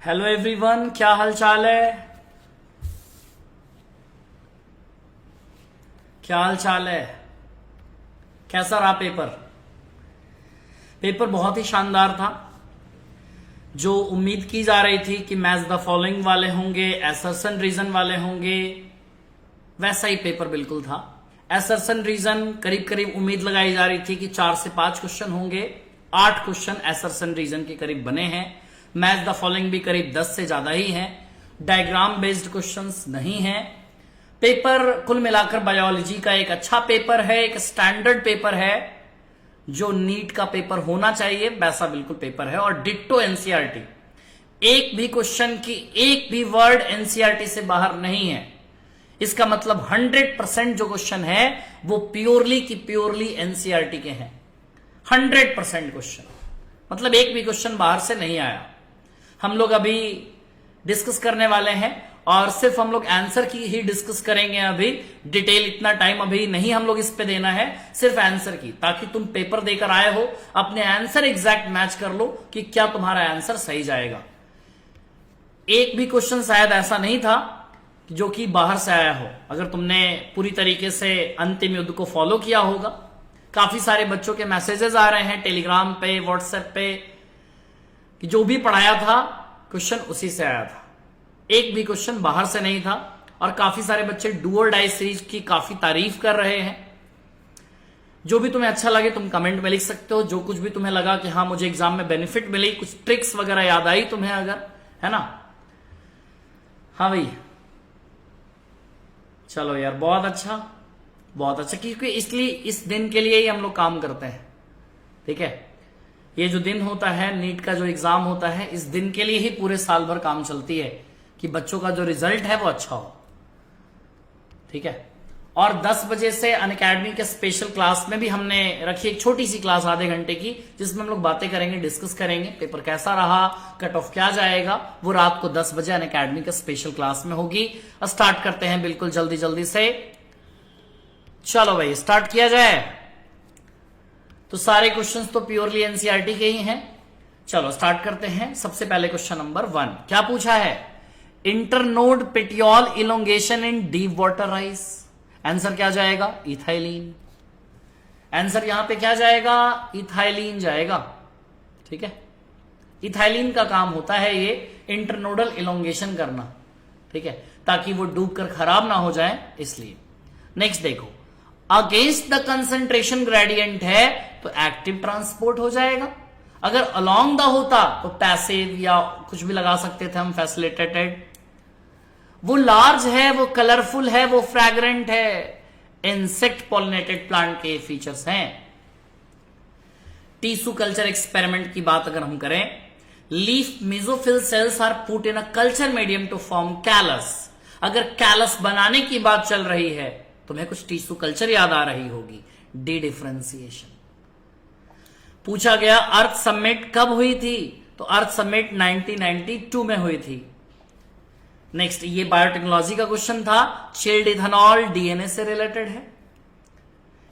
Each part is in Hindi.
हेलो एवरीवन, क्या हाल चाल है? क्या हाल चाल है? कैसा रहा पेपर? पेपर बहुत ही शानदार था। जो उम्मीद की जा रही थी कि मैच द फॉलोइंग वाले होंगे, असर्शन रीजन वाले होंगे, वैसा ही पेपर बिल्कुल था। असर्शन रीजन करीब करीब उम्मीद लगाई जा रही थी कि 4 से 5 क्वेश्चन होंगे। 8 क्वेश्चन असर्शन रीजन के करीब बने हैं। मैच द फॉलोइंग भी करीब 10 से ज्यादा ही है। डायग्राम बेस्ड क्वेश्चंस नहीं है। पेपर कुल मिलाकर बायोलॉजी का एक अच्छा पेपर है, एक स्टैंडर्ड पेपर है। जो नीट का पेपर होना चाहिए वैसा बिल्कुल पेपर है। और डिट्टो एनसीईआरटी, एक भी क्वेश्चन की एक भी वर्ड एनसीईआरटी से बाहर नहीं है। इसका मतलब 100% जो क्वेश्चन है वो प्योरली की प्योरली एनसीईआरटी के हैं। 100% क्वेश्चन, मतलब एक भी क्वेश्चन बाहर से नहीं आया। हम लोग अभी डिस्कस करने वाले हैं और सिर्फ हम लोग आंसर की ही डिस्कस करेंगे। अभी डिटेल इतना टाइम अभी नहीं हम लोग इस पे देना है, सिर्फ आंसर की, ताकि तुम पेपर देकर आए हो अपने आंसर एग्जैक्ट मैच कर लो कि क्या तुम्हारा आंसर सही जाएगा। एक भी क्वेश्चन शायद ऐसा नहीं था जो कि बाहर से आया हो। अगर तुमने पूरी तरीके से अंतिम युद्ध को फॉलो किया होगा, काफी सारे बच्चों के मैसेजेस आ रहे हैं टेलीग्राम पे, व्हाट्सएप पे, कि जो भी पढ़ाया था क्वेश्चन उसी से आया था। एक भी क्वेश्चन बाहर से नहीं था। और काफी सारे बच्चे डू और डाई सीरीज की काफी तारीफ कर रहे हैं। जो भी तुम्हें अच्छा लगे तुम कमेंट में लिख सकते हो। जो कुछ भी तुम्हें लगा कि हाँ मुझे एग्जाम में बेनिफिट मिली, कुछ ट्रिक्स वगैरह याद आई तुम्हें अगर, है ना? हाँ भाई, चलो यार, बहुत अच्छा बहुत अच्छा। क्योंकि इसलिए इस दिन के लिए ही हम लोग काम करते हैं, ठीक है? ये जो दिन होता है, नीट का जो एग्जाम होता है, इस दिन के लिए ही पूरे साल भर काम चलती है कि बच्चों का जो रिजल्ट है वो अच्छा हो, ठीक है? और 10 बजे से अनअकैडमी के स्पेशल क्लास में भी हमने रखी एक छोटी सी क्लास आधे घंटे की, जिसमें हम लोग बातें करेंगे, डिस्कस करेंगे, पेपर कैसा रहा, कट ऑफ क्या जाएगा, वो रात को 10 बजे अनअकैडमी के स्पेशल क्लास में होगी। स्टार्ट करते हैं बिल्कुल जल्दी जल्दी से। चलो भाई, स्टार्ट किया जाए। तो सारे क्वेश्चंस तो प्योरली एनसीईआरटी के ही हैं। चलो स्टार्ट करते हैं। सबसे पहले क्वेश्चन नंबर 1 क्या पूछा है? इंटरनोड पेटियोल इलोंगेशन इन डीप वाटर राइस। आंसर क्या जाएगा? इथाइलिन। आंसर यहां पे क्या जाएगा? इथाइलिन जाएगा, ठीक है? इथाइलिन का काम होता है ये इंटरनोडल इलोंगेशन करना, ठीक है, ताकि वो डूब कर खराब ना हो जाए, इसलिए। नेक्स्ट देखो, अगेंस्ट द कंसंट्रेशन ग्रेडियंट है तो एक्टिव ट्रांसपोर्ट हो जाएगा। अगर अलोंग द होता तो पैसिव या कुछ भी लगा सकते थे हम, फैसिलिटेटेड। वो लार्ज है, वो कलरफुल है, वो फ्रैग्रेंट है, इंसेक्ट पॉलिनेटेड प्लांट के फीचर्स हैं। टिश्यू कल्चर एक्सपेरिमेंट की बात अगर हम करें, leaf mesophyll cells are put in a culture medium to form callus. अगर कैलस बनाने की बात चल रही है, तुम्हें कुछ टिश्यू कल्चर याद आ रही होगी, डी डिफरेंशिएशन। पूछा गया अर्थ समिट कब हुई थी? तो अर्थ समिट 1992 में हुई थी। नेक्स्ट, ये बायोटेक्नोलॉजी का क्वेश्चन था। चिल्ड इथेनॉल डीएनए से रिलेटेड है।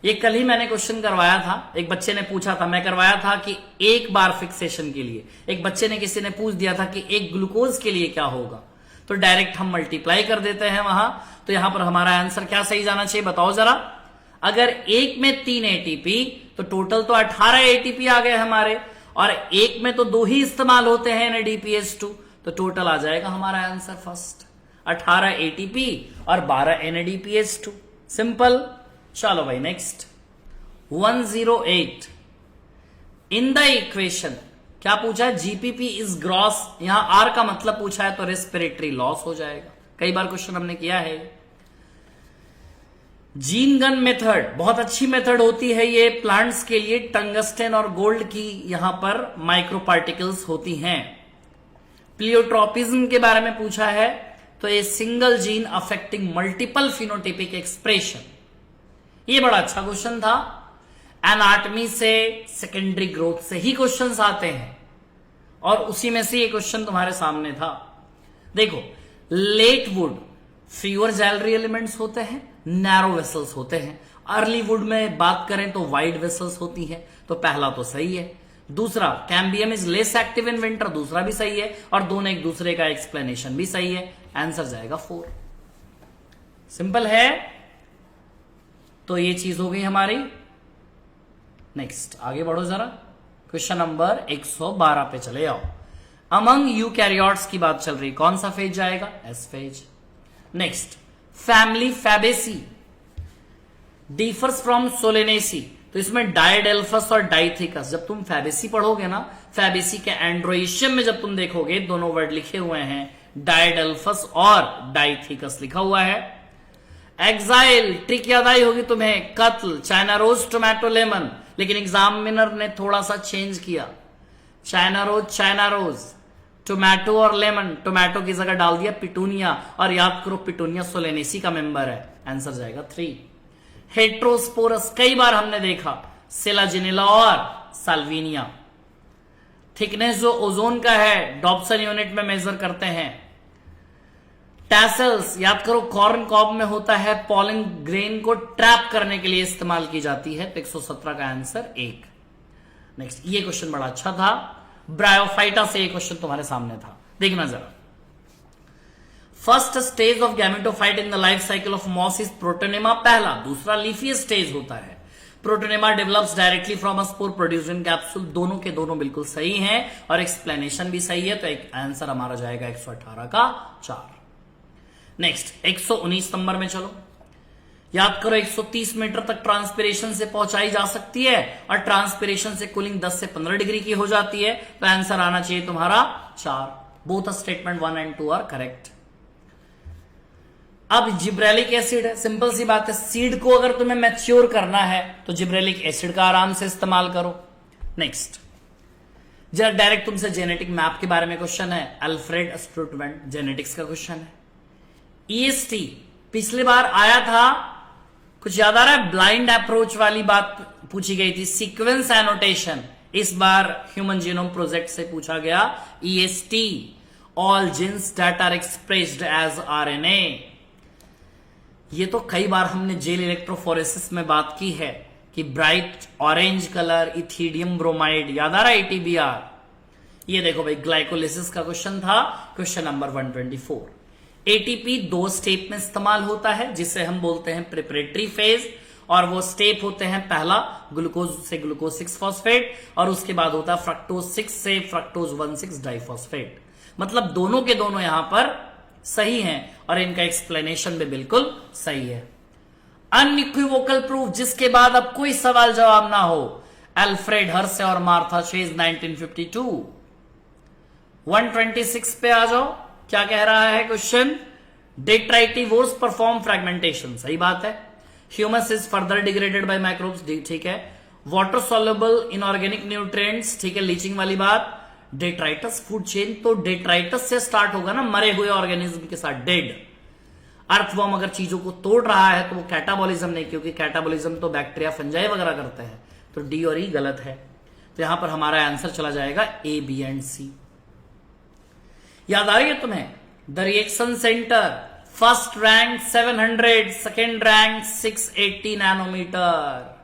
ये कल ही मैंने क्वेश्चन करवाया था। एक बच्चे ने पूछा था, मैं करवाया था कि एक बार फिक्सेशन के लिए। एक बच्चे ने, किसी ने पूछ दिया था कि एक ग्लूकोज के लिए क्या होगा, तो डायरेक्ट हम मल्टीप्लाई कर देते हैं वहां। तो यहां पर हमारा आंसर क्या सही जाना चाहिए, बताओ जरा? अगर एक में 3 एटीपी तो टोटल तो 18 एटीपी आ गए हमारे, और एक में तो 2 ही इस्तेमाल होते हैं NADPH2, तो टोटल आ जाएगा हमारा आंसर फर्स्ट, 18 एटीपी और 12 NADPH2। सिंपल। चलो भाई नेक्स्ट, 108 इन द इक्वेशन क्या पूछा है? GPP is gross. यहां आर का मतलब पूछा है तो रेस्पिरेटरी लॉस हो जाएगा। कई बार क्वेश्चन हमने किया है। जीन गन मेथड बहुत अच्छी मेथड होती है ये प्लांट्स के लिए। टंगस्टन और गोल्ड की यहां पर माइक्रो पार्टिकल्स होती हैं। प्लियोट्रोपिज्म के बारे में पूछा है, तो ये single gene affecting multiple phenotypic expression. ये बड़ा अच्छा क्वेश्चन था। एनाटॉमी से, सेकेंडरी ग्रोथ से ही क्वेश्चंस आते हैं, और उसी में से ये क्वेश्चन तुम्हारे सामने था। देखो, लेट वुड फ्यूअर जैलरी एलिमेंट्स होते हैं, नैरो वेसल्स होते हैं। अर्ली वुड में बात करें तो वाइड वेसल्स होती हैं, तो पहला तो सही है। दूसरा cambium is less active in winter, दूसरा भी सही है, और दोनों एक दूसरे का एक्सप्लेनेशन भी सही है। आंसर जाएगा 4। सिंपल है। तो ये चीज हो गई हमारी। नेक्स्ट आगे बढ़ो जरा, क्वेश्चन नंबर 112 पे चले आओ। अमंग यूकैरियोट्स की बात चल रही, कौन सा फेज जाएगा? S phase. Next, family Fabaceae differs from Solanaceae, तो इसमें डायडेल्फस और डाइथिकस। जब तुम फैबेसी पढ़ोगे ना, फैबेसी के एंड्रोइशियम में जब तुम देखोगे दोनों वर्ड लिखे हुए हैं, डायडेल्फस और डाइथिकस लिखा हुआ है। एग्जाइल, ट्रिक याद आई होगी तुम्हें, कत्ल, चाइना रोज, टोमेटो, लेमन, लेकिन एग्जामिनर ने थोड़ा सा चेंज किया, चाइना रोज, टोमेटो और लेमन, टोमेटो की जगह डाल दिया पिटूनिया, और याद करो पिटूनिया सोलेनेसी का मेंबर है। आंसर जाएगा 3। हेट्रोस्पोरस कई बार हमने देखा, सेलाजिनेला और साल्विनिया। थिकनेस जो ओजोन का है डॉप्सन यूनिट में मेजर करते हैं। टैसल्स याद करो, कॉर्न कॉब में होता है, पॉलन ग्रेन को ट्रैप करने के लिए इस्तेमाल की जाती है। तो 117 का आंसर 1। नेक्स्ट, ये क्वेश्चन बड़ा अच्छा था, ब्रायोफाइटा से ये क्वेश्चन तुम्हारे सामने था, देखना जरा। First stage of gametophyte in the life cycle of moss is protonema, पहला। दूसरा लीफी स्टेज होता है। Protonema develops directly from a spore produced in capsule, दोनों के दोनों बिल्कुल सही हैं और एक्सप्लेनेशन भी सही है। तो एक आंसर हमारा जाएगा 118 का 4। नेक्स्ट, 119 नंबर में चलो। याद करो 130 मीटर तक ट्रांसपिरेशन से पहुंचाई जा सकती है, और ट्रांसपिरेशन से कूलिंग 10 से 15 डिग्री की हो जाती है। तो आंसर आना चाहिए तुम्हारा 4। Both statement 1 and 2 are correct. अब जिब्रेलिक एसिड है, सिंपल सी बात है, सीड को अगर तुम्हें मैच्योर करना है तो जिब्रेलिक एसिड का आराम से इस्तेमाल करो। नेक्स्ट, जरा डायरेक्ट तुमसे जेनेटिक मैप के बारे में क्वेश्चन है, अल्फ्रेड स्ट्रुटवेंट जेनेटिक्स का क्वेश्चन है। ईएसटी पिछली बार आया था, कुछ याद आ रहा है? ब्लाइंड अप्रोच वाली बात पूछी गई थी, सीक्वेंस एनोटेशन। इस बार ह्यूमन जीनोम प्रोजेक्ट से पूछा गया EST, all genes that are expressed as RNA. ये तो कई बार हमने जेल इलेक्ट्रोफोरेसिस में बात की है कि bright orange colour, ethidium bromide, याद आ रहा है एटीबीआर। ये देखो भाई, ग्लाइकोलिसिस का क्वेश्चन था, क्वेश्चन नंबर 124। एटीपी 2 स्टेप में इस्तेमाल होता है, जिसे हम बोलते हैं प्रिपरेटरी फेज, और वो स्टेप होते हैं, पहला ग्लूकोज से ग्लूकोज 6 फॉस्फेट, और उसके बाद होता है फ्रक्टोज 6 से फ्रक्टोज 1,6 डाइफॉस्फेट। मतलब दोनों के दोनों यहां पर सही हैं और इनका एक्सप्लेनेशन भी बिल्कुल सही है। अनइक्विवोकल प्रूफ, जिसके बाद अब कोई सवाल जवाब ना हो, अल्फ्रेड हर्से और मार्था चेज 1952। 126 पे आ जाओ, क्या कह रहा है क्वेश्चन? डेट्राइटिवोर्स परफॉर्म फ्रेगमेंटेशन, सही बात है। Humus is further degraded by microbes, ठीक है। वाटर सॉल्युबल इनऑर्गेनिक न्यूट्रिएंट्स, ठीक है, लीचिंग वाली बात। डेट्राइटस फूड चेन, तो डेट्राइटस से स्टार्ट होगा ना, मरे हुए ऑर्गेनिज्म के साथ, डेड। अर्थवर्म अगर चीजों को तोड़ रहा है तो वो कैटाबॉलिज्म नहीं, क्योंकि कैटाबॉलिज्म तो बैक्टीरिया फंजाई वगैरह करते हैं। तो डी और ई गलत है, तो यहां पर हमारा आंसर चला जाएगा ए, बी एंड सी। याद आ रही है तुम्हें? The reaction centre, first rank 700, second rank 680 nanometre.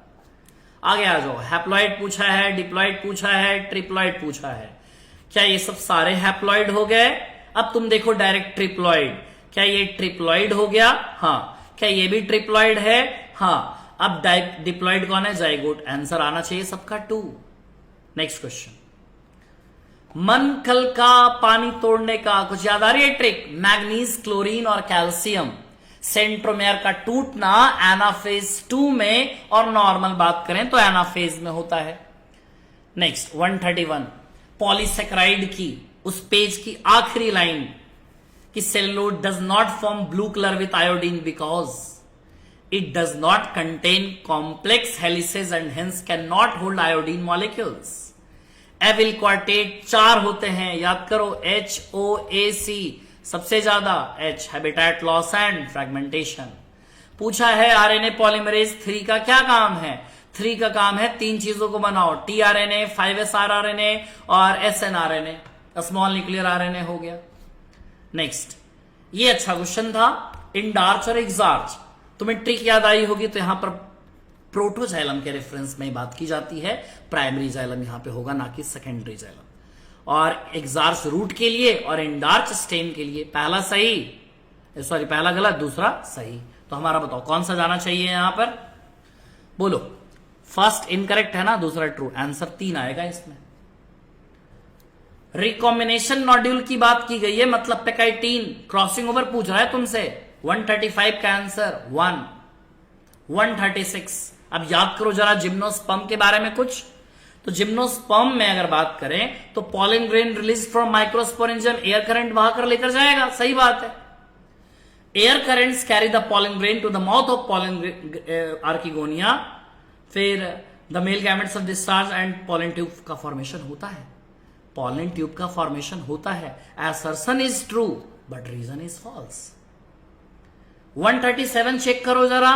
आगे आ जाओ, हैप्लॉइड पूछा है, डिप्लॉइड पूछा है, ट्रिप्लॉइड पूछा है। क्या ये सब सारे हैप्लॉइड हो गए? अब तुम देखो डायरेक्ट ट्रिप्लॉइड, क्या ये ट्रिप्लॉइड हो गया? हाँ। क्या ये भी ट्रिप्लॉइड है? हाँ। अब डिप्लॉइड कौन है? जाइगोट। आंसर आना चाहिए सबका 2। नेक्स्ट क्वेश्चन, मन कल का पानी तोड़ने का कुछ याद आ रही है ट्रिक? मैग्नीज, क्लोरीन और कैल्शियम। सेंट्रोमेयर का टूटना एनाफेज 2 में, और नॉर्मल बात करें तो एनाफेज में होता है। नेक्स्ट 131, पॉलीसेक्राइड की उस पेज की आखिरी लाइन कि cellulose does not form blue colour with iodine because it does not contain complex helices and hence can not hold iodine molecules. Evil quartet 4 होते हैं, याद करो, HOAC सबसे ज्यादा, H habitat loss and fragmentation. पूछा है आरएनए पॉलीमरेज 3 का क्या काम है? 3 का काम है 3 चीजों को बनाओ, tRNA, 5S RNA और SNRNA, स्मॉल न्यूक्लियर आरएनए हो गया। नेक्स्ट, ये अच्छा क्वेश्चन था, इंडार्च और एग्जार्च। तुम्हें ट्रिक याद आई होगी तो यहां पर प्रोटोजाइलम के रेफरेंस में बात की जाती है, प्राइमरी जाइलम यहां पे होगा, ना कि सेकेंडरी जाइलम। और एक्सार्च रूट के लिए और एंडार्च स्टेम के लिए पहला सही, सॉरी पहला गलत, दूसरा सही। तो हमारा बताओ कौन सा जाना चाहिए यहां पर, बोलो। फर्स्ट इनकरेक्ट है ना, दूसरा ट्रू, आंसर 3 आएगा इसमें। रिकॉम्बिनेशन नॉड्यूल की बात की गई है, मतलब पेकाइटीन क्रॉसिंग ओवर पूछ रहा है तुमसे। 135 का आंसर 1, 136। अब याद करो जरा जिम्नोस्पर्म के बारे में कुछ। तो जिम्नोस्पर्म में अगर बात करें तो pollen grain release from microsporangium, air current बहाकर लेकर जाएगा, सही बात है। Air currents carry the pollen grain to the mouth of pollen archegonia, फिर the male gametes of discharge and pollen tube का फॉर्मेशन होता है। पॉलन ट्यूब का फॉर्मेशन होता है। Assertion is true but reason is false. 137 check करो जरा।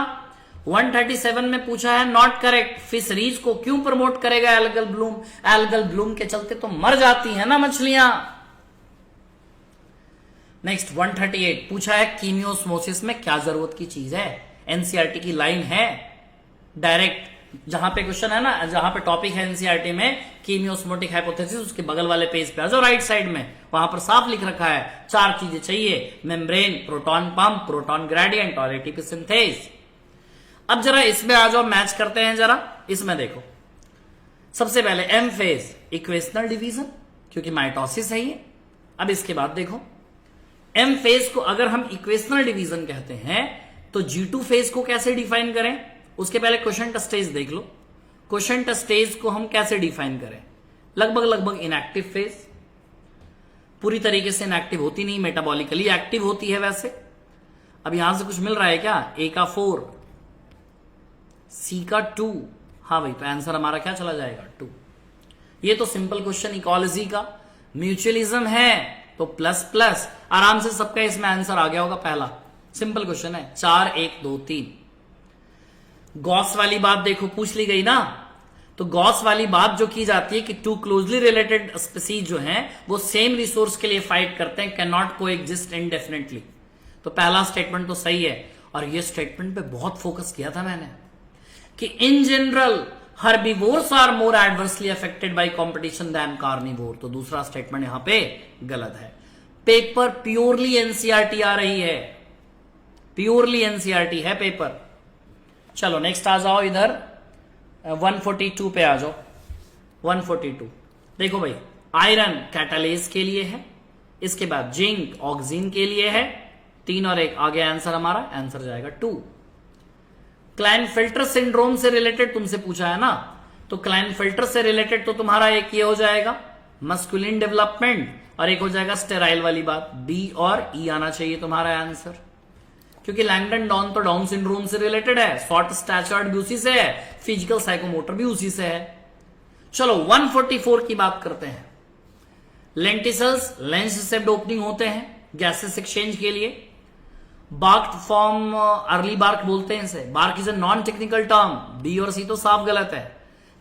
137 में पूछा है नॉट करेक्ट, फिशरीज को क्यों प्रमोट करेगा एल्गल ब्लूम? एल्गल ब्लूम के चलते तो मर जाती है ना मछलियां। नेक्स्ट 138 पूछा है कीमियोस्मोसिस में क्या जरूरत की चीज है? एनसीईआरटी की लाइन है डायरेक्ट, जहां पे क्वेश्चन है ना, जहां पे टॉपिक है एनसीईआरटी में कीमियोस्मोटिक हाइपोथेसिस, उसके बगल वाले पेज पे आ जाओ राइट साइड में, वहां पर साफ लिख रखा है 4 चीजें चाहिए, membrane, proton pump, proton gradient और एटीपी सिंथेज। अब जरा इसमें आ जाओ, मैच करते हैं जरा। इसमें देखो सबसे पहले एम फेज इक्वेशनल डिवीजन, क्योंकि माइटोसिस है ये। अब इसके बाद देखो एम फेज को अगर हम इक्वेशनल डिवीजन कहते हैं तो G2 फेज को कैसे डिफाइन करें? उसके पहले क्वेश्चन स्टेज देख लो। क्वेश्चन स्टेज को हम कैसे डिफाइन करें? लगभग इनएक्टिव फेज, पूरी तरीके से इनएक्टिव होती नहीं, मेटाबॉलिकली एक्टिव होती है वैसे। अब यहां से कुछ मिल रहा है क्या? ए का 4, सी का 2, हाँ भाई, तो आंसर हमारा क्या चला जाएगा? 2। ये तो सिंपल क्वेश्चन इकोलॉजी का। म्यूचुअलिज्म है तो प्लस प्लस, आराम से सबका इसमें आंसर आ गया होगा। पहला सिंपल क्वेश्चन है, 4 1 2 3। गॉस वाली बात देखो, पूछ ली गई ना। तो गॉस वाली बात जो की जाती है कि 2 क्लोजली रिलेटेड स्पीसीज जो हैं वो सेम रिसोर्स के लिए फाइट करते हैं, कैन नॉट को एग्जिस्ट इंडेफिनेटली। तो पहला स्टेटमेंट तो सही है। और ये स्टेटमेंट पे बहुत फोकस किया था मैंने कि in general herbivores are more adversely affected by competition than carnivore. तो दूसरा स्टेटमेंट यहां पे गलत है। पेपर प्योरली एनसीईआरटी आ रही है, प्योरली एनसीईआरटी है पेपर। चलो नेक्स्ट आ जाओ इधर, 142 पे आ जाओ। 142 देखो भाई, आयरन कैटालेज के लिए है, इसके बाद जिंक ऑक्सीजन के लिए है। 3 और 1 आगे आंसर हमारा, आंसर जाएगा 2। क्लाइनफिल्टर सिंड्रोम से रिलेटेड तुमसे पूछा है ना, तो क्लाइनफिल्टर से रिलेटेड तो तुम्हारा एक ये हो जाएगा मस्कुलिन डेवलपमेंट, और एक हो जाएगा स्टेराइल वाली बात। बी और ई आना चाहिए तुम्हारा आंसर, क्योंकि लैंगडन डॉन तो डाउन सिंड्रोम से रिलेटेड है, शॉर्ट स्टैचर्ड भी उसी से है, फिजिकल साइकोमोटर भी उसी से है। चलो 144 की बात करते हैं। लेंटिसल्स लेंस सेप्ड ओपनिंग होते हैं गैसेस एक्सचेंज के लिए। बार्क फॉर्म अर्ली बार्क बोलते हैं इसे। Bark is a non technical term, B और सी तो साफ गलत है।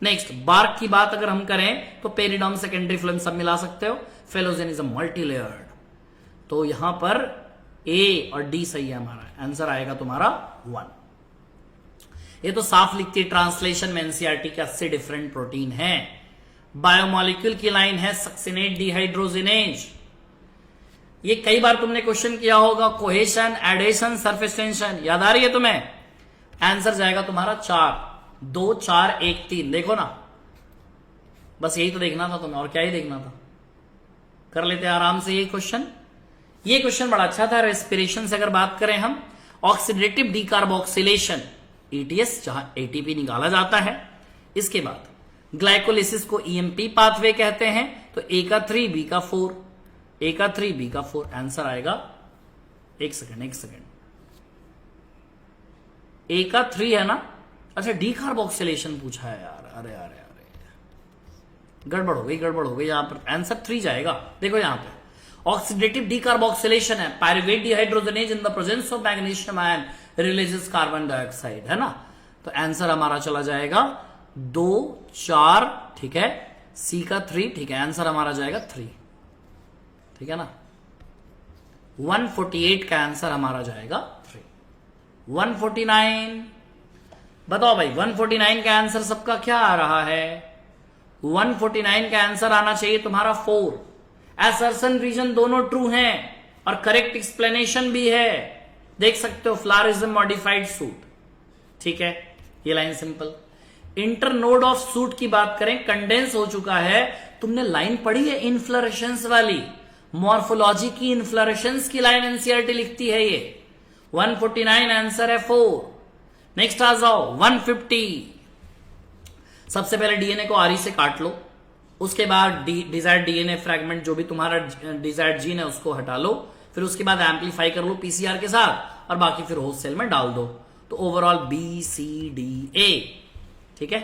नेक्स्ट बार्क की बात अगर हम करें तो पेरिडॉम, सेकेंडरी फिल्म सब मिला सकते हो। फेलोजेन इज अ मल्टीलेयर्ड, तो यहां पर ए और डी सही है हमारा, आंसर आएगा तुम्हारा 1। ये तो साफ लिखती है ट्रांसलेशन में एनसीईआरटी के 80 डिफरेंट प्रोटीन है। बायोमोलिक्यूल की लाइन है सक्सिनेट डिहाइड्रोजिनेज। ये कई बार तुमने क्वेश्चन किया होगा, कोहेशन, एडेशन, सरफेस टेंशन, याद आ रही है तुम्हें? आंसर जाएगा तुम्हारा 4, 2 4 1 3। देखो ना, बस यही तो देखना था तुम्हें, और क्या ही देखना था। कर लेते आराम से ये क्वेश्चन। ये क्वेश्चन बड़ा अच्छा था। रेस्पिरेशन से अगर बात करें हम, ऑक्सीडेटिव डीकार्बोक्सिलेशन ईटीएस, जहां एटीपी निकाला जाता है। इसके बाद ग्लाइकोलिसिस को ईएमपी पाथवे कहते हैं। तो ए का 3 बी का 4, ए का 3 बी का 4, आंसर आएगा, एक सेकेंड, ए का 3 है ना। अच्छा डीकार्बोक्सिलेशन पूछा है यार, अरे गड़बड़ हो गई यहां पर, आंसर 3 जाएगा। देखो यहां पे ऑक्सीडेटिव डीकार्बोक्सिलेशन है, pyruvate dehydrogenase in the presence of magnesium ion releases carbon dioxide, है ना। तो आंसर हमारा चला जाएगा 2 4, ठीक है। सी का 3, ठीक है, आंसर हमारा जाएगा 3, ठीक है ना। 148 का आंसर हमारा जाएगा 3। 149 बताओ भाई 149 का आंसर सबका क्या आ रहा है? 149 का आंसर आना चाहिए तुम्हारा 4। असर्शन रीजन दोनों ट्रू हैं और करेक्ट एक्सप्लेनेशन भी है। देख सकते हो, flower is a modified suit. ठीक है, ये line simple. Internode of suit की बात करें, कंडेंस हो चुका है। तुमने लाइन पढ़ी है इनफ्लोरेसेंस वाली, मॉर्फोलॉजी की इनफ्लोरेसेंस की लाइन एनसीईआरटी लिखती है ये। 149 आंसर है 4। नेक्स्ट आ जाओ 150। सबसे पहले डीएनए को आरई से काट लो, उसके बाद डिजायर्ड डीएनए फ्रैगमेंट जो भी तुम्हारा डिजायर्ड जीन है उसको हटा लो, फिर उसके बाद एम्पलीफाई कर लो पीसीआर के साथ और बाकी फिर होस्ट सेल में डाल दो। तो ओवरऑल BCDA। ठीक है,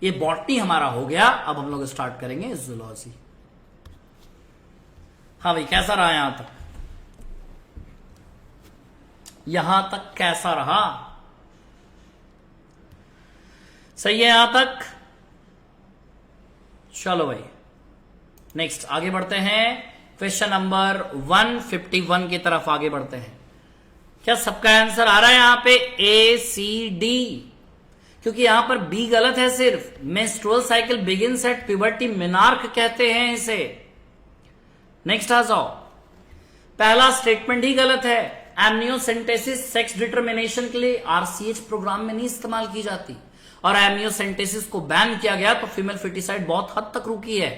ये बॉटनी हमारा हो गया। अब हम लोग स्टार्ट करेंगे जूलॉजी। हाँ भाई, कैसा रहा यहां तक? यहां तक कैसा रहा? सही है यहां तक? चलो भाई नेक्स्ट आगे बढ़ते हैं। क्वेश्चन नंबर 151 की तरफ आगे बढ़ते हैं। क्या सबका आंसर आ रहा है यहां पे? ACD, क्योंकि यहां पर बी गलत है सिर्फ। Menstrual cycle begins at puberty, menarche कहते हैं इसे। नेक्स्ट आ जाओ, पहला स्टेटमेंट ही गलत है। एमनियोसेंटेसिस सेक्स डिटर्मिनेशन के लिए RCH प्रोग्राम में नहीं इस्तेमाल की जाती और एमनियोसेंटेसिस को बैन किया गया तो फीमेल फिटिसाइड बहुत हद तक रुकी है।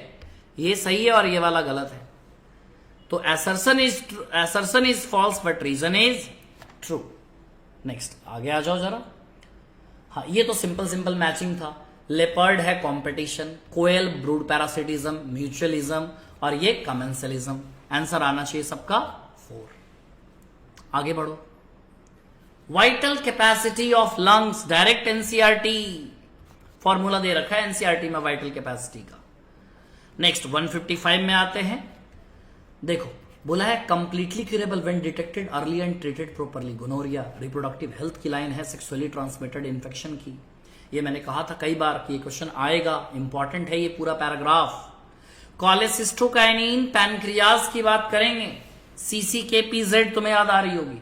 ये सही है और ये वाला गलत है। तो assertion is false but reason is true. Next आगे आ जाओ जरा। हाँ, ये तो सिंपल मैचिंग था। लेपर्ड है कॉम्पिटिशन, कोयल ब्रूड पैरासिटिज्म, म्यूचुअलिज्म और ये कमेंसलिज्म। आंसर आना चाहिए सबका 4। आगे बढ़ो। Vital capacity of lungs, direct NCERT formula दे रखा है एनसीईआरटी में वाइटल कैपेसिटी का। नेक्स्ट 155 में आते हैं। देखो बोला है completely curable when detected early and treated properly. Gonorrhoea reproductive health की लाइन है, सेक्सुअली ट्रांसमिटेड इन्फेक्शन की। ये मैंने कहा था कई बार कि ये क्वेश्चन आएगा, इंपॉर्टेंट है ये पूरा पैराग्राफ। कॉलेसिस्टोकाइनिन पैनक्रियाज की बात करेंगे। CCKPZ तुम्हें याद आ रही होगी।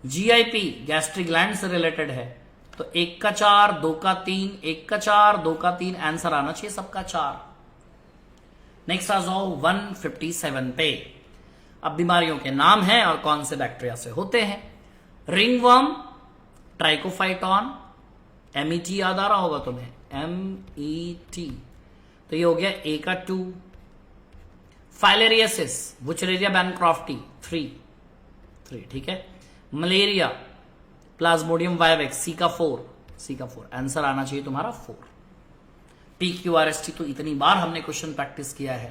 GIP गैस्ट्रिक ग्लैंड से रिलेटेड है। तो 1 का 4, 2 का 3, 1 का 4, 2 का 3, आंसर आना चाहिए सबका 4। नेक्स्ट आ जाओ 157 पे। अब बीमारियों के नाम हैं और कौन से बैक्टीरिया से होते हैं। रिंगवर्म, ट्राइकोफाइटॉन, MET याद आ रहा होगा तुम्हें, MET। तो ये हो गया A का 2। Filariasis, बुचेरिया bancrofti 3। ठीक है। मलेरिया, प्लाज्मोडियम वाइवेक्स, C का 4। आंसर आना चाहिए तुम्हारा 4। PQRST तो इतनी बार हमने क्वेश्चन प्रैक्टिस किया है।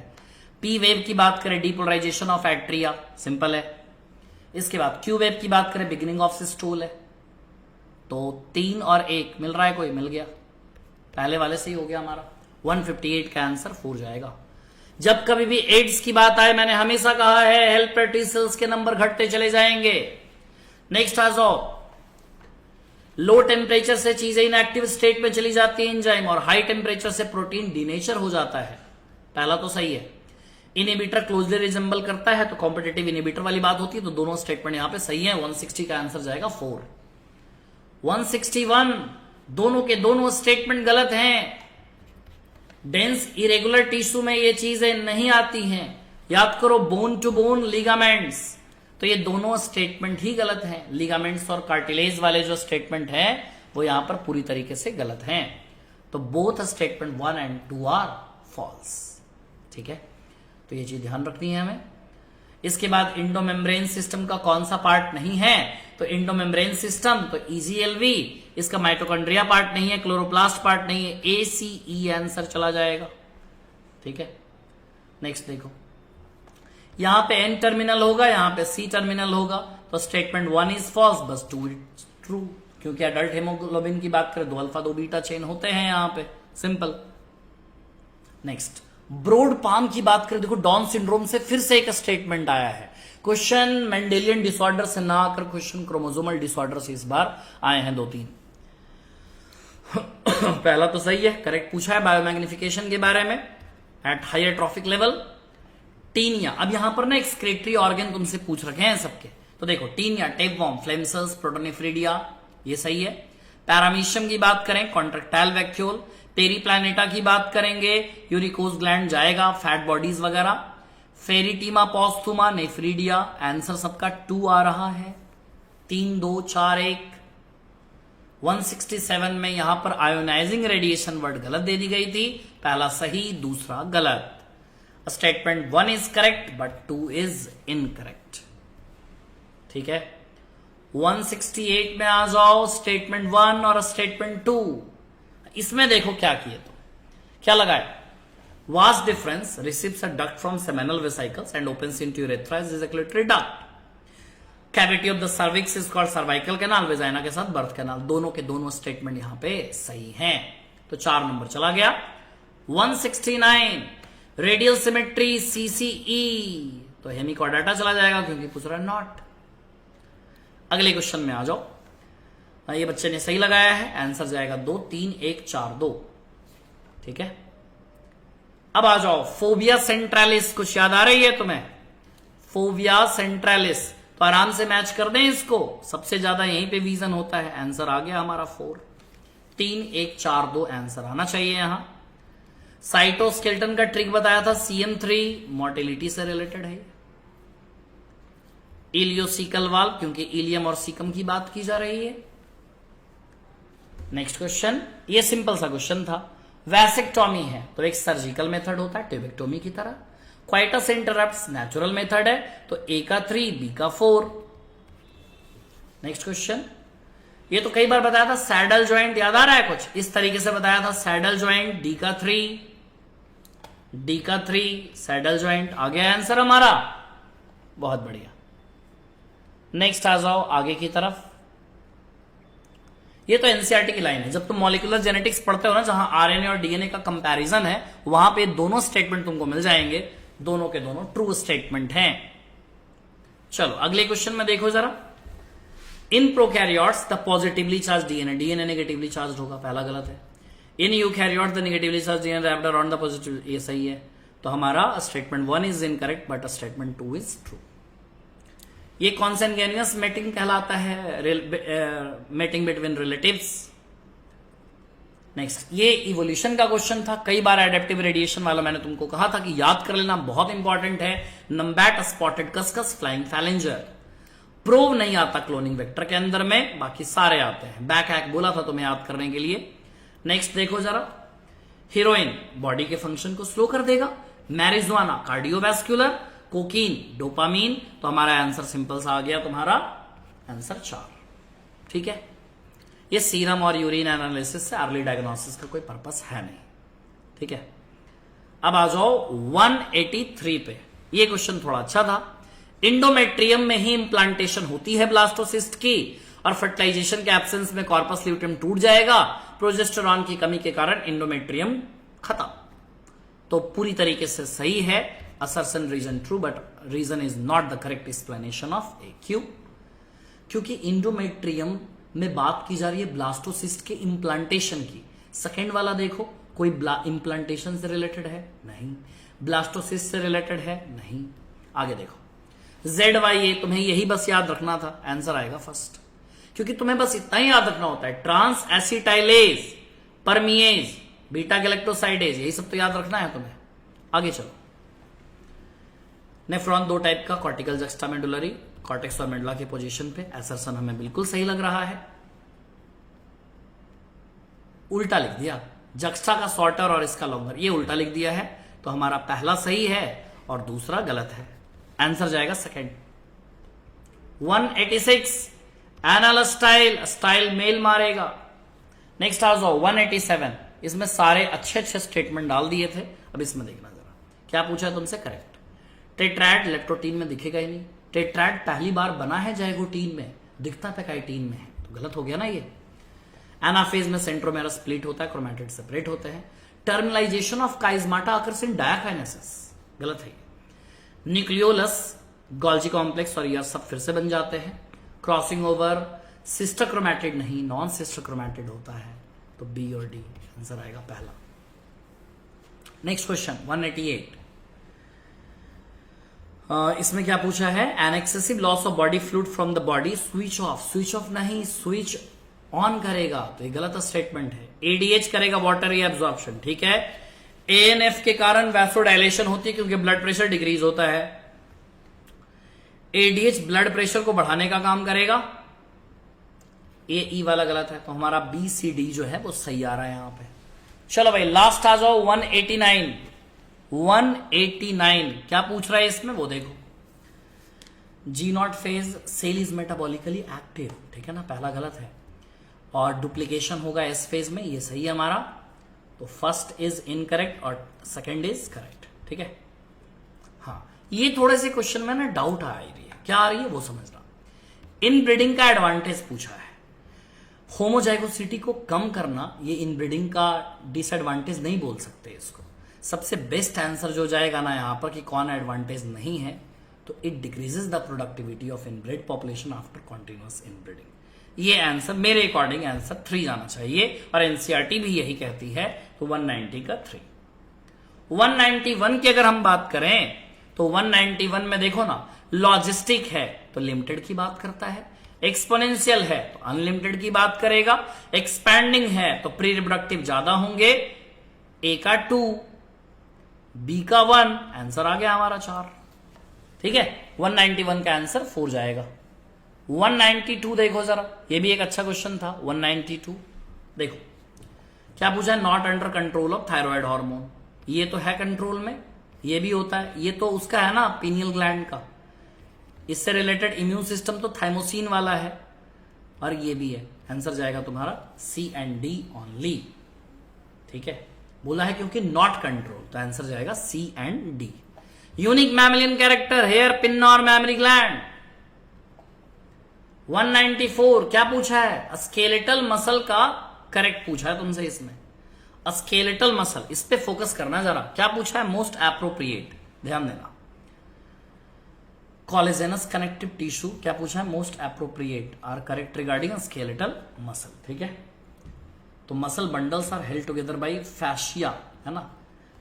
P वेव की बात करें, डीपोलराइजेशन ऑफ एट्रिया, सिंपल है। इसके बाद Q वेव की बात करें, बिगिनिंग ऑफ सिस्टोल है। तो 3 और 1 मिल रहा है, कोई मिल गया, पहले वाले से ही हो गया हमारा। 158 का आंसर 4 जाएगा। जब कभी भी एड्स की बात आए, मैंने हमेशा कहा है हेल्पर टी सेल्स के नंबर घटते चले जाएंगे। नेक्स्ट आ जाओ, लो टेम्परेचर से चीजें इनएक्टिव स्टेट में चली जाती है एंजाइम, और हाई टेम्परेचर से प्रोटीन डीनेचर हो जाता है। पहला तो सही है। इनहिबिटर क्लोजली रिजेंबल करता है, तो कॉम्पिटेटिव इनहिबिटर वाली बात होती है, तो दोनों स्टेटमेंट यहां पे सही है। 160 का आंसर जाएगा 4। 161, दोनों के दोनों स्टेटमेंट गलत हैं। डेंस इरेगुलर टिश्यू में ये चीजें नहीं आती हैं। याद करो, बोन टू बोन लिगामेंट्स, तो ये दोनों स्टेटमेंट ही गलत हैं। लिगामेंट्स और कार्टिलेज वाले जो स्टेटमेंट हैं वो यहां पर पूरी तरीके से गलत हैं। तो both statement 1 and 2 are false. ठीक है, तो ये चीज ध्यान रखनी है हमें। इसके बाद इंडोमेम्ब्रेन सिस्टम का कौन सा पार्ट नहीं है? तो इंडोमेम्ब्रेन सिस्टम तो EGLV, इसका माइटोकॉन्ड्रिया पार्ट नहीं है, क्लोरोप्लास्ट पार्ट नहीं है, ACE आंसर चला जाएगा। ठीक है, नेक्स्ट देखो, यहां पे N टर्मिनल होगा, यहां पे C टर्मिनल होगा, तो स्टेटमेंट 1 इज फॉल्स, बस 2 इज ट्रू, क्योंकि अडल्ट हेमोग्लोबिन की बात करें 2 अल्फा 2 बीटा चेन होते हैं यहां पे, सिंपल। नेक्स्ट, ब्रॉड पाम की बात करें, देखो डाउन सिंड्रोम से फिर से एक स्टेटमेंट आया है। क्वेश्चन मेंडेलियन डिसऑर्डर से ना आकर क्वेश्चन क्रोमोसोमल डिसऑर्डर से इस बार आए हैं 2-3। पहला तो सही है, करेक्ट पूछा है बायोमैग्निफिकेशन के बारे में at higher trophic level. Taenia, अब यहां पर ना एक्सक्रीटरी ऑर्गन तुमसे पूछ रखे हैं सबके, तो देखो टीनिया, टेपवॉर्म, फ्लेम सेल्स, प्रोटोनिफ्रिडिया, ये सही है। पैरामीशियम की बात करें कॉन्ट्रेक्टाइल वैक्यूल, पेरीप्लैनेटा की बात करेंगे यूरिकोज ग्लैंड जाएगा, फैट बॉडीज वगैरह, फेरिटीमा पॉस्थुमा नेफ्रीडिया। आंसर सबका 2 आ रहा है, 3 2 4 1। 167 में यहां पर आयोनाइजिंग रेडिएशन वर्ड गलत दे दी गई थी, पहला सही दूसरा गलत। Statement 1 is correct but 2 is incorrect. ठीक है, 168 में आ जाओ, स्टेटमेंट 1 और स्टेटमेंट 2। इसमें देखो क्या किए, तो क्या लगाए, vas deferens receives a duct from seminal vesicles and opens into urethra is ejaculatory duct. Cavity of the cervix is called cervical canal, vagina के साथ बर्थ कैनाल। दोनों के दोनों स्टेटमेंट यहां पे सही हैं, तो 4 नंबर चला गया। 169 रेडियल सिमेट्री सीसीई, तो हेमिकॉर्डाटा चला जाएगा क्योंकि पूछ रहा है नॉट। अगले क्वेश्चन में आ जाओ, ये बच्चे ने सही लगाया है, आंसर जाएगा 2 3 1 4 2। ठीक है, अब आ जाओ फोबिया सेंट्रालिस, कुछ याद आ रही है तुम्हें? फोबिया सेंट्रालिस, तो आराम से मैच कर दें इसको, सबसे ज्यादा यहीं पे विजन होता है। आंसर आ गया हमारा 4 3 1 4 2 आंसर आना चाहिए यहां। साइटोस्केल्टन का ट्रिक बताया था, CM3 मोर्टेलिटी से रिलेटेड है। इलियोसिकल वाल्व, क्योंकि इलियम और सीकम की बात की जा रही है। नेक्स्ट क्वेश्चन, ये सिंपल सा क्वेश्चन था। वैसेक्टोमी है तो एक सर्जिकल मेथड होता है ट्यूबेक्टोमी की तरह। क्वाइटस इंटरप्ट्स नेचुरल मेथड है, तो A का 3 B का 4। नेक्स्ट क्वेश्चन, ये तो कई बार बताया था, सैडल ज्वाइंट याद आ रहा है कुछ इस तरीके से बताया था, सैडल ज्वाइंट D का 3 सैडल ज्वाइंट आ गया आंसर हमारा, बहुत बढ़िया। नेक्स्ट आ जाओ आगे की तरफ, ये तो एनसीईआरटी की लाइन है। जब तुम मॉलिक्यूलर जेनेटिक्स पढ़ते हो ना, जहां आरएनए और डीएनए का कंपैरिजन है, वहां पे दोनों स्टेटमेंट तुमको मिल जाएंगे, दोनों के दोनों ट्रू स्टेटमेंट हैं। चलो अगले क्वेश्चन में देखो जरा, in prokaryotes the positively charge DNA negatively charge होगा, पहला गलत है। In eukaryotes the negatively charge DNA wrapped around the positive, ये सही है। तो हमारा statement 1 is incorrect but statement 2 is true. ये कॉन्सेंगेनियस मेटिंग कहलाता है, मेटिंग बिटवीन रिलेटिव्स। नेक्स्ट, ये इवोल्यूशन का क्वेश्चन था, कई बार एडेप्टिव रेडिएशन वाला मैंने तुमको कहा था कि याद कर लेना, बहुत इंपॉर्टेंट है। Numbat, spotted cuscus, flying phalanger. प्रोव नहीं आता क्लोनिंग वेक्टर के अंदर में, बाकी सारे आते हैं। बैक हैक बोला था तुम्हें याद करने के लिए। नेक्स्ट देखो जरा, हीरोइन बॉडी के फंक्शन को स्लो कर देगा, मैरिजुआना कार्डियोवैस्कुलर, कोकीन डोपामीन, तो हमारा आंसर सिंपल सा आ गया तुम्हारा आंसर 4। ठीक है, ये सीरम और यूरिन एनालिसिस से अर्ली डायग्नोसिस का कोई पर्पस है नहीं। ठीक है, अब आ जाओ 183 पे। ये क्वेश्चन थोड़ा अच्छा था। इंडोमेट्रियम में ही इंप्लांटेशन होती है ब्लास्टोसिस्ट की, और फर्टिलाइजेशन के एब्सेंस में कॉर्पस ल्यूटियम टूट जाएगा, प्रोजेस्टेरॉन की कमी के कारण इंडोमेट्रियम खत्म। तो पूरी तरीके से सही है, assertion reason true but reason is not the correct explanation of AQ, क्योंकि इंडोमेट्रियम में बात की जा रही है ब्लास्टोसिस्ट के इम्प्लांटेशन की। सेकेंड वाला देखो, कोई इम्प्लांटेशन से रिलेटेड है नहीं, ब्लास्टोसिस्ट से रिलेटेड है नहीं। आगे देखो, ZYA तुम्हें यही बस याद रखना था, आंसर आएगा फर्स्ट, क्योंकि तुम्हें बस इतना ही याद रखना होता है, transacetylase, permease, beta galactosidase, यही सब तो याद रखना है तुम्हें। आगे चलो, नेफ्रॉन 2 टाइप का, कॉर्टिकल जक्स्टामेडुलरी, कॉर्टेक्स और मेडुला के पोजीशन पे। असर्शन हमें बिल्कुल सही लग रहा है, उल्टा लिख दिया, जक्स्टा का शॉर्टर और इसका लॉन्गर, ये उल्टा लिख दिया है, तो हमारा पहला सही है और दूसरा गलत है। आंसर जाएगा second. 186 anal style, style male मारेगा। नेक्स्ट आ जाओ 187, इसमें सारे अच्छे अच्छे स्टेटमेंट डाल दिए थे। अब इसमें देखना जरा क्या पूछा तुमसे, करेक्ट। टेट्राड लेप्टोटीन में दिखेगा ही नहीं, टेट्राड पहली बार बना है जाइगोटीन में, दिखता पैकाइटीन में है, तो गलत हो गया ना ये। एनाफेज में सेंट्रोमेरा स्प्लिट होता है, क्रोमैटिड सेपरेट होते हैं। टर्मिनलाइजेशन ऑफ काइजमाटा अकर्स इन डायाकाइनेसिस, गलत है। न्यूक्लियोलस, गोल्जी कॉम्प्लेक्स और ये सब फिर से बन जाते हैं। क्रॉसिंग ओवर, सिस्टर क्रोमैटिड नहीं, नॉन सिस्टर क्रोमैटिड होता है, तो बी और डी आंसर आएगा पहला। नेक्स्ट क्वेश्चन 188, इसमें क्या पूछा है, an excessive loss of body fluid from the body, switch off, switch off नहीं, स्विच ऑन करेगा, तो ये गलत स्टेटमेंट है। एडीएच करेगा वाटर एब्जॉर्प्शन, ठीक है। एएनएफ के कारण वैसोडाइलेशन होती है क्योंकि ब्लड प्रेशर डिक्रीज होता है। एडीएच ब्लड प्रेशर को बढ़ाने का काम करेगा। ए ई वाला गलत है, तो हमारा बी सी डी जो है वो सही आ रहा है यहां पे। चलो भाई लास्ट आ जाओ 189। 189 क्या पूछ रहा है इसमें वो देखो। G nought phase cell is metabolically active, ठीक है ना, पहला गलत है। और डुप्लीकेशन होगा एस फेज में, ये सही है हमारा। तो फर्स्ट इज इनकरेक्ट और सेकंड इज करेक्ट, ठीक है। हाँ, ये थोड़े से क्वेश्चन में ना डाउट आ रही है, क्या आ रही है वो समझना। इनब्रीडिंग का एडवांटेज पूछा है। होमोजाइगोसिटी को कम करना ये इनब्रीडिंग का डिसएडवांटेज नहीं बोल सकते इसको। सबसे बेस्ट आंसर जो जाएगा ना यहां पर कि कौन एडवांटेज नहीं है, तो it decreases the productivity of inbred population after continuous inbreeding. ये आंसर मेरे अकॉर्डिंग आंसर 3 जाना चाहिए, और एनसीईआरटी भी यही कहती है। तो 190 का 3। 191 की अगर हम बात करें तो 191 में देखो ना, लॉजिस्टिक है तो लिमिटेड की बात करता है, एक्सपोनेंशियल है तो अनलिमिटेड की बात करेगा, एक्सपैंडिंग है तो प्री रिप्रोडक्टिव ज्यादा होंगे। ए का 2, बी का 1, आंसर आ गया हमारा 4, ठीक है। 191 का आंसर 4 जाएगा। 192 देखो जरा, ये भी एक अच्छा क्वेश्चन था। 192 देखो क्या पूछा है, not under control of thyroid hormone. ये तो है कंट्रोल में, ये भी होता है, ये तो उसका है ना पीनियल ग्लैंड का। इससे रिलेटेड इम्यून सिस्टम तो थाइमोसिन वाला है, और ये भी है। आंसर जाएगा तुम्हारा सी एंड डी ओनली, ठीक है। बोला है क्योंकि नॉट कंट्रोल, तो आंसर जाएगा C and D. Unique mammalian character hair, pinna और मैमरी ग्लैंड। 194 क्या पूछा है, स्केलेटल मसल का करेक्ट पूछा है तुमसे इसमें। स्केलेटल मसल, इस पे फोकस करना जरा। क्या पूछा है, मोस्ट एप्रोप्रिएट, ध्यान देना। कोलेजेनस कनेक्टिव टिश्यू क्या पूछा है, most appropriate or correct regarding skeletal muscle, ठीक है। तो muscle bundles are held together by fascia, है ना,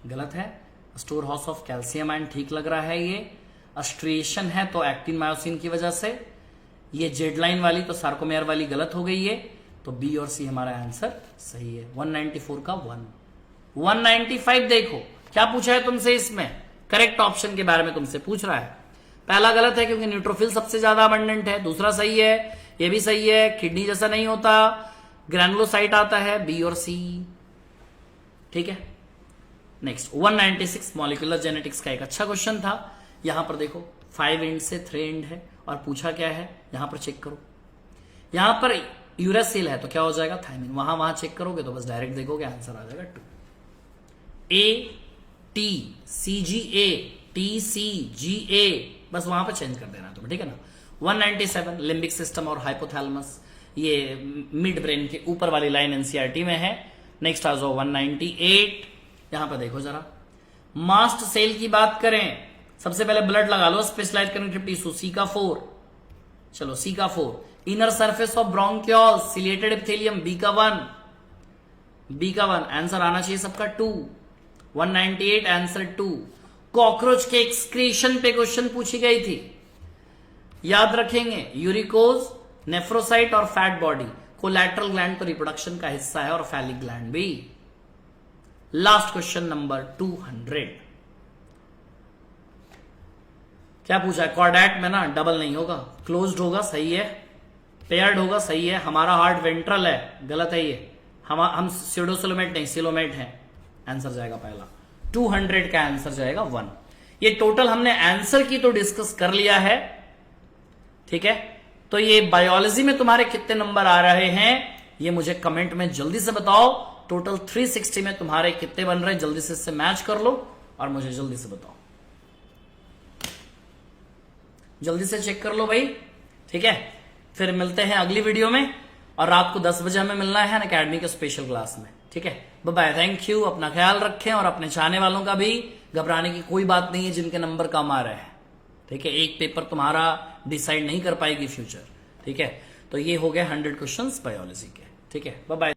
गलत है। Store house of calcium ion, ठीक लग रहा है ये। अस्ट्रिएशन है तो एक्टिन मायोसिन की वजह से। ये जेड लाइन वाली तो सार्कोमेयर वाली गलत हो गई है, तो बी और सी हमारा आंसर सही है। 194 का 1। 195 देखो क्या पूछा है तुमसे इसमें, करेक्ट ऑप्शन के बारे में तुमसे पूछ रहा है। पहला गलत है क्योंकि न्यूट्रोफिल सबसे ज्यादा अबंडेंट है, दूसरा सही है, ये भी सही है। किडनी जैसा नहीं होता, ग्रैनुलोसाइट आता है, बी और सी, ठीक है। नेक्स्ट 196 मॉलिक्यूलर जेनेटिक्स का एक अच्छा क्वेश्चन था। यहां पर देखो 5 एंड से 3 एंड है, और पूछा क्या है, यहां पर चेक करो। यहां पर यूरासिल है तो क्या हो जाएगा, थायमिन। वहां चेक करोगे तो बस डायरेक्ट देखोगे आंसर आ जाएगा 2। A T C ji A T C जी ए, बस वहां पर चेंज कर देना तुम्हें, ठीक है ना। 197 लिम्बिक सिस्टम और हाइपोथैलेमस, ये मिड ब्रेन के ऊपर वाली लाइन एनसीईआरटी में है। नेक्स्ट आ जाओ 198, यहां पर देखो जरा। मास्ट सेल की बात करें, सबसे पहले ब्लड लगा लो, स्पेशलाइज्ड कनेक्टिव टिश्यू, सी का 4। चलो सी का 4। Inner surface of bronchiole, ciliated epithelium, B का 1। बी का 1 आंसर आना चाहिए सबका 2। 198 आंसर 2। कॉकरोच के एक्सक्रीशन पे क्वेश्चन पूछी गई थी, याद रखेंगे। यूरिकोज, नेफ्रोसाइट और फैट बॉडी। कोलैटरल ग्लैंड तो रिप्रोडक्शन का हिस्सा है, और फैलिक ग्लैंड भी। लास्ट क्वेश्चन नंबर 200 क्या पूछा है, कॉर्डेट में ना डबल नहीं होगा, क्लोज्ड होगा, सही है। पेयर्ड होगा, सही है। हमारा हार्ट वेंट्रल है, गलत है ये। हम स्यूडोसिलोमेट नहीं, सिलोमेट है। आंसर जाएगा पहला। 200 का आंसर जाएगा 1। ये टोटल हमने आंसर की तो डिस्कस कर लिया है, ठीक है। तो ये बायोलॉजी में तुम्हारे कितने नंबर आ रहे हैं ये मुझे कमेंट में जल्दी से बताओ। टोटल 360 में तुम्हारे कितने बन रहे हैं, जल्दी से इससे मैच कर लो और मुझे जल्दी से बताओ। जल्दी से चेक कर लो भाई, ठीक है। फिर मिलते हैं अगली वीडियो में, और रात को 10 बजे हमें मिलना है अकेडमी के स्पेशल क्लास में, ठीक है। Bye bye, thank you. अपना ख्याल रखें, और अपने चाहने वालों का भी। घबराने की कोई बात नहीं है जिनके नंबर कम आ रहे हैं, ठीक है। एक पेपर तुम्हारा डिसाइड नहीं कर पाएगी फ्यूचर, ठीक है। तो ये हो गए 100 क्वेश्चंस बायोलॉजी के, ठीक है। Bye bye.